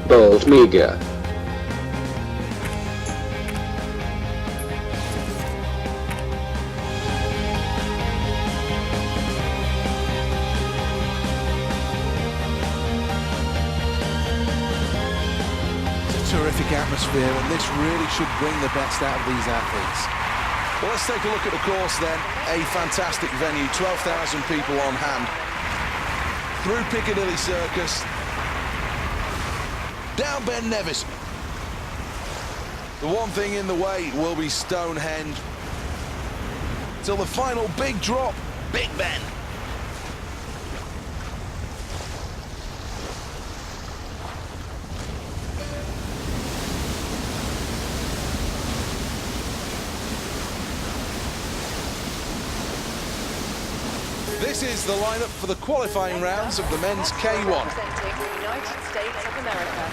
Bold Media. Terrific atmosphere, and this really should bring the best out of these athletes. Well, let's take a look at the course then. A fantastic venue, 12,000 people on hand. Through Piccadilly Circus, down Ben Nevis. The one thing in the way will be Stonehenge. Till the final big drop, Big Ben. This is the lineup for the qualifying rounds of the men's K1. Representing the United States of America.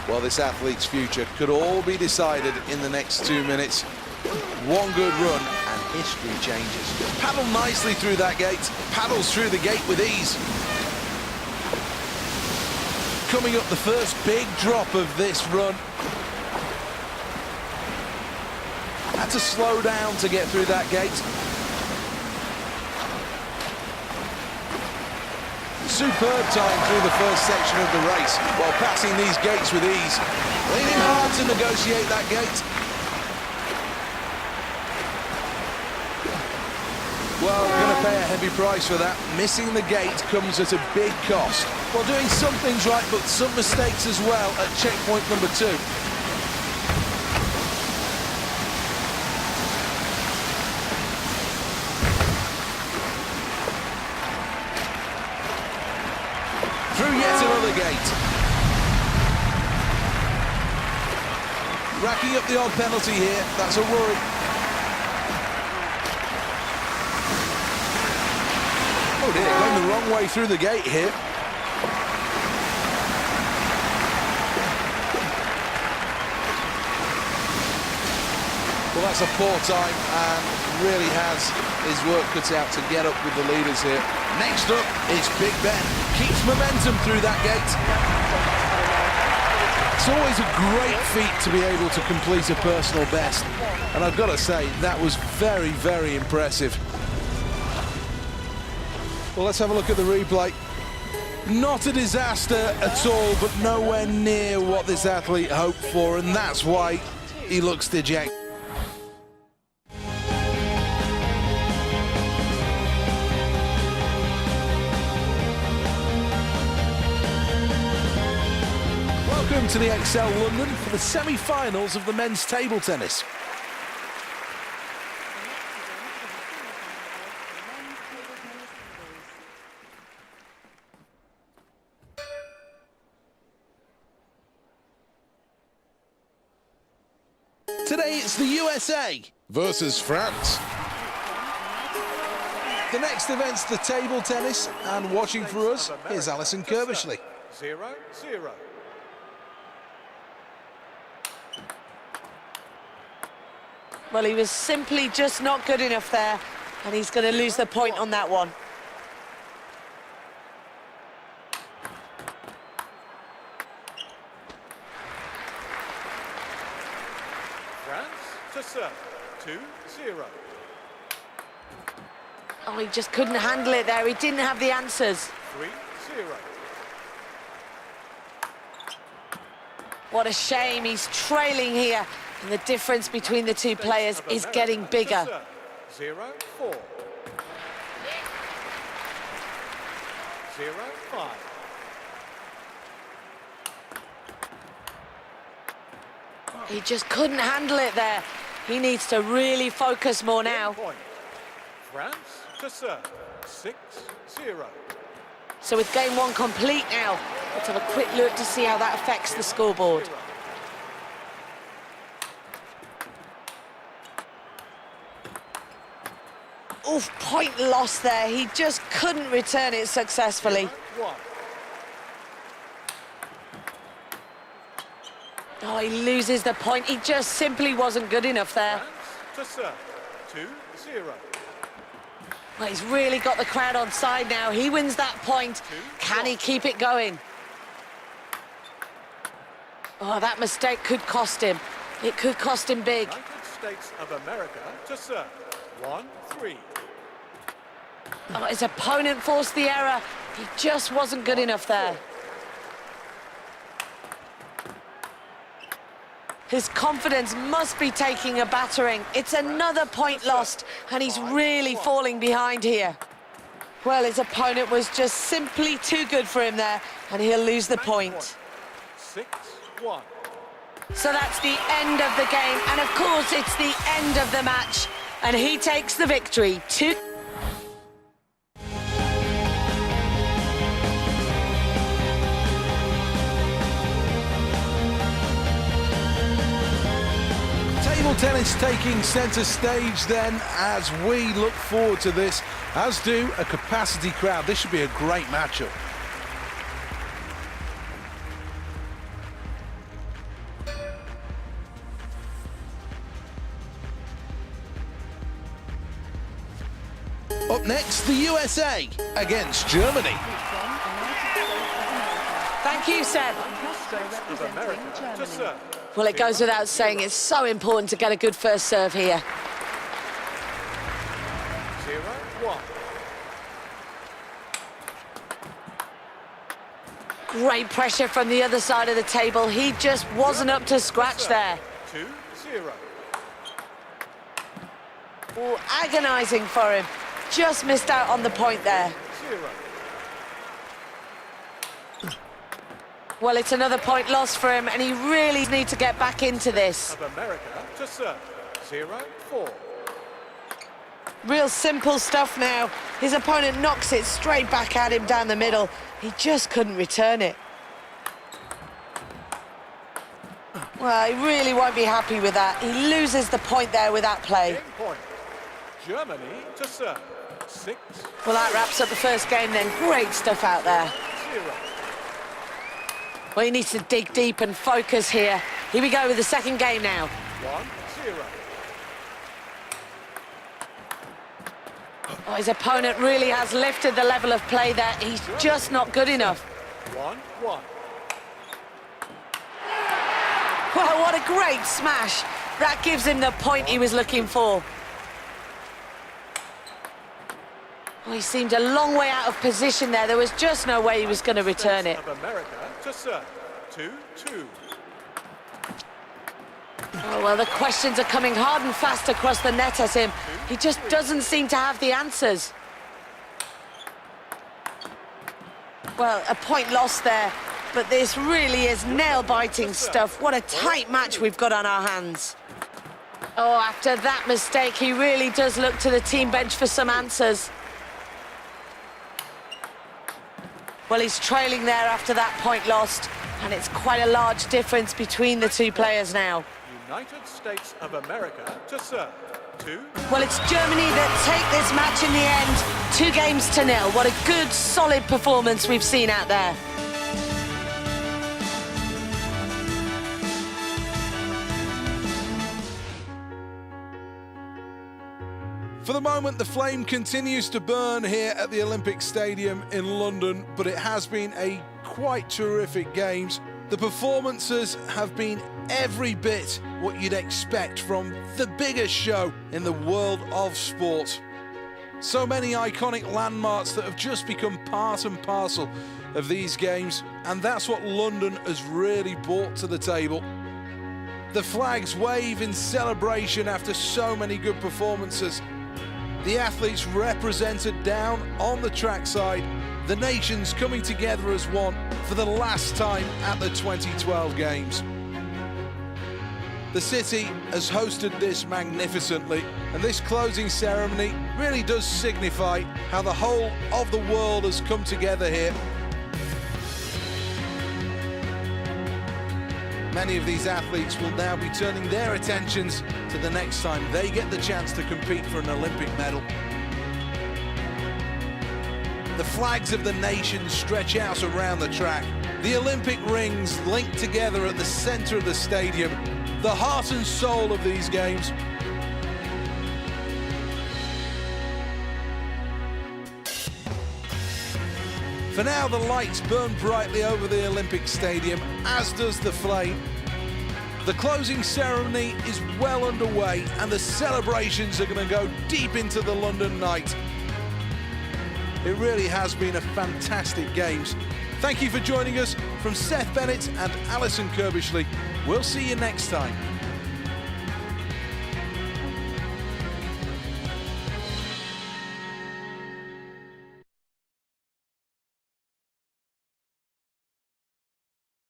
Well, this athlete's future could all be decided in the next 2 minutes. One good run and history changes. Paddle nicely through that gate. Paddles through the gate with ease. Coming up the first big drop of this run. Had to slow down to get through that gate. Superb time through the first section of the race while passing these gates with ease. Leaning hard to negotiate that gate. Well, going to pay a heavy price for that. Missing the gate comes at a big cost. Well, doing some things right, but some mistakes as well at checkpoint number 2. Through yet another gate. Racking up the odd penalty here, that's a worry. Oh dear, going the wrong way through the gate here. Well, that's a poor time and really has his work cut out to get up with the leaders here. Next up is Big Ben. Keeps momentum through that gate. It's always a great feat to be able to complete a personal best. And I've got to say, that was very, very impressive. Well, let's have a look at the replay. Not a disaster at all, but nowhere near what this athlete hoped for, and that's why he looks dejected. Welcome to the Excel London for the semi-finals of the men's table tennis. Today it's the USA versus France. The next event's the table tennis, and watching for us, here's Alison Kirbishley. 0-0. Well, he was simply just not good enough there, and he's going to lose the point on that one. France to serve. 2-0. Oh, he just couldn't handle it there. He didn't have the answers. 3-0. What a shame. He's trailing here, and the difference between the two players is getting bigger. 0-4. 0-5. He just couldn't handle it there. He needs to really focus more now. Point. France to serve. 6-0. So with game one complete now, let's have a quick look to see how that affects the scoreboard. Oof, point lost there. He just couldn't return it successfully. 1. Oh, he loses the point. He just simply wasn't good enough there. France to serve. 2-0. Well, he's really got the crowd on side now. He wins that point. Can he keep it going? Oh, that mistake could cost him. It could cost him big. United States of America to serve. 1-3. Oh, his opponent forced the error. He just wasn't good enough there. His confidence must be taking a battering. It's another point lost, and he's really falling behind here. Well, his opponent was just simply too good for him there, and he'll lose the point. 6-1. So that's the end of the game, and of course it's the end of the match, and he takes the victory. Table tennis taking centre stage then as we look forward to this, as do a capacity crowd. This should be a great matchup. Up next, the USA against Germany. Thank you, Seb. Of America to serve. Well, it goes without saying, it's so important to get a good first serve here. 0-1. Great pressure from the other side of the table. He just wasn't up to scratch there. 2-0. Oh, agonising for him. Just missed out on the point there. 0. Well, it's another point lost for him, and he really needs to get back into this. Of America to serve. 0-4. Real simple stuff now. His opponent knocks it straight back at him down the middle. He just couldn't return it. Well, he really won't be happy with that. He loses the point there with that play. 10 point. Germany to serve. 6. Well, that wraps up the first game then. Great stuff out there. 0. Well, he needs to dig deep and focus here. Here we go with the second game now. 1-0. Oh, his opponent really has lifted the level of play there. He's just not good enough. 1-1. Well, what a great smash. That gives him the point he was looking for. Oh, he seemed a long way out of position there. There was just no way he was going to return it. Of America to serve. 2-2. Oh, well, the questions are coming hard and fast across the net at him. He just doesn't seem to have the answers. Well, a point lost there, but this really is nail-biting stuff. What a tight match we've got on our hands. Oh, after that mistake, he really does look to the team bench for some answers. Well, he's trailing there after that point lost, and it's quite a large difference between the two players now. United States of America to serve. 2. Well, it's Germany that take this match in the end, 2-0. What a good, solid performance we've seen out there. For the moment, the flame continues to burn here at the Olympic Stadium in London, but it has been a quite terrific games. The performances have been every bit what you'd expect from the biggest show in the world of sport. So many iconic landmarks that have just become part and parcel of these games, and that's what London has really brought to the table. The flags wave in celebration after so many good performances. The athletes represented down on the trackside, the nations coming together as one for the last time at the 2012 Games. The city has hosted this magnificently, and this closing ceremony really does signify how the whole of the world has come together here. Many of these athletes will now be turning their attentions to the next time they get the chance to compete for an Olympic medal. The flags of the nations stretch out around the track. The Olympic rings linked together at the centre of the stadium, the heart and soul of these games. For now, the lights burn brightly over the Olympic Stadium, as does the flame. The closing ceremony is well underway, and the celebrations are going to go deep into the London night. It really has been a fantastic Games. Thank you for joining us. From Seth Bennett and Alison Kirbishley, we'll see you next time.